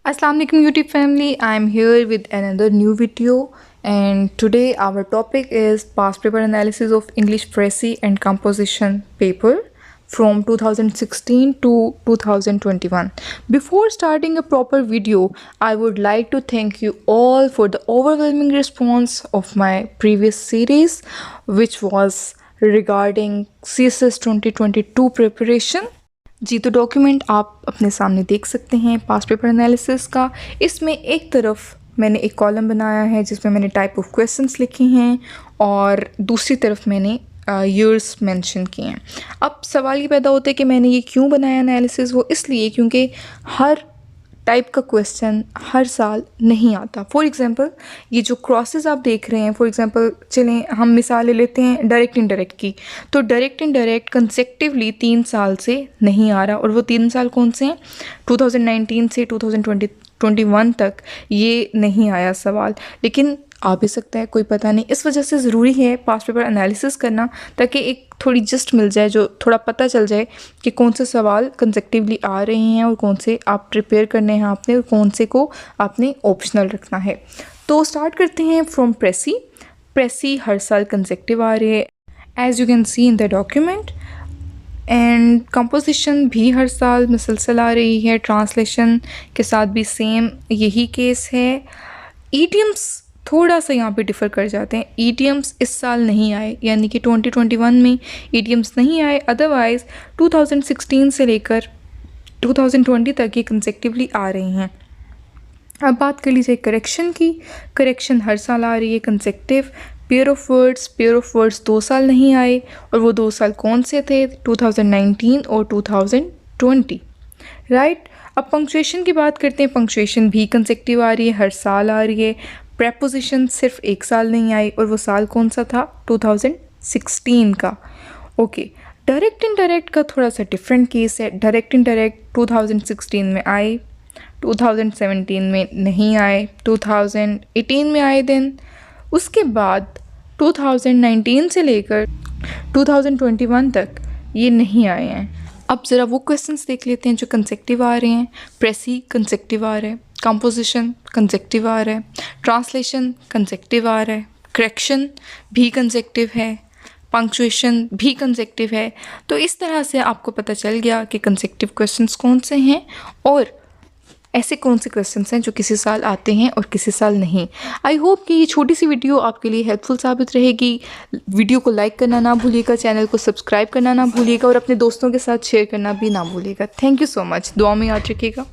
Assalamu alaikum YouTube family, I am here with another new video and today our topic is past paper analysis of English Precis and composition paper from 2016 to 2021. Before starting a proper video, I would like to thank you all for the overwhelming response of my previous series which was regarding CSS 2022 preparation. जी तो document आप अपने सामने देख सकते हैं past paper analysis का। इसमें एक तरफ मैंने एक कॉलम बनाया है जिसमें मैंने टाइप ऑफ क्वेश्चंस लिखे हैं और दूसरी तरफ मैंने ईयर्स मेंशन किए हैं। अब सवाल ये पैदा होता है कि मैंने ये क्यों बनाया एनालिसिस, वो इसलिए क्योंकि हर टाइप का क्वेश्चन हर साल नहीं आता। फॉर एग्ज़ाम्पल ये जो क्रॉसेस आप देख रहे हैं, फॉर एग्ज़ाम्पल चलें हम मिसाल ले लेते हैं डायरेक्ट इनडायरेक्ट की, तो डायरेक्ट इनडायरेक्ट कंसेक्टिवली 3 साल से नहीं आ रहा और वो 3 साल कौन से हैं, 2019 से 2021 तक ये नहीं आया सवाल, लेकिन आ भी सकता है, कोई पता नहीं। इस वजह से ज़रूरी है पास्ट पेपर एनालिसिस करना ताकि एक थोड़ी जस्ट मिल जाए, जो थोड़ा पता चल जाए कि कौन से सवाल कंसेक्टिवली आ रहे हैं और कौन से आप प्रिपेयर करने हैं आपने और कौन से को आपने ऑप्शनल रखना है। तो स्टार्ट करते हैं फ्रॉम प्रेसी हर साल कंसेक्टिव आ रहे हैं as you can see in the document, and composition भी हर साल मुसलसल आ रही है। ट्रांसलेशन के साथ भी सेम यही केस है। ईडियम्स थोड़ा सा यहाँ पे डिफ़र कर जाते हैं। ईडियम्स इस साल नहीं आए, यानी कि 2021 में ईडियम्स नहीं आए, अदरवाइज़ 2016 से लेकर 2020 तक ये कंसेक्टिवली आ रही हैं। अब बात कर लीजिए करेक्शन की। करेक्शन हर साल आ रही है कंसेक्टिव। पेयर ऑफ वर्ड्स 2 साल नहीं आए और वो 2 साल कौन से थे, 2019 और 2020, राइट। अब पंक्चुएशन की बात करते हैं। पंक्चुएशन भी कंसेक्टिव आ रही है, हर साल आ रही है। प्रेपोजिशन सिर्फ 1 साल नहीं आई और वो साल कौन सा था, 2016 का। ओके, डायरेक्ट इनडायरेक्ट का थोड़ा सा डिफरेंट केस है। डायरेक्ट इनडायरेक्ट 2016 में आए, 2017 में नहीं आए, 2018 में आए दिन, उसके बाद 2019 से लेकर 2021 तक ये नहीं आए हैं। अब ज़रा वो क्वेश्चंस देख लेते हैं जो कंसेक्टिव आ रहे हैं। प्रेसी कंसेक्टिव आ रहा है, कंपोजिशन कंसेक्टिव आ रहा है, ट्रांसलेशन कंसेक्टिव आ रहा है, करेक्शन भी कंसेक्टिव है, पंक्चुएशन भी कंसेक्टिव है। तो इस तरह से आपको पता चल गया कि कंसेक्टिव क्वेश्चंस कौन से हैं और ऐसे कौन से क्वेश्चंस हैं जो किसी साल आते हैं और किसी साल नहीं। आई होप कि ये छोटी सी वीडियो आपके लिए हेल्पफुल साबित रहेगी। वीडियो को लाइक करना ना भूलिएगा, चैनल को सब्सक्राइब करना ना भूलिएगा और अपने दोस्तों के साथ शेयर करना भी ना भूलिएगा। थैंक यू सो मच, दुआ में याद रखिएगा।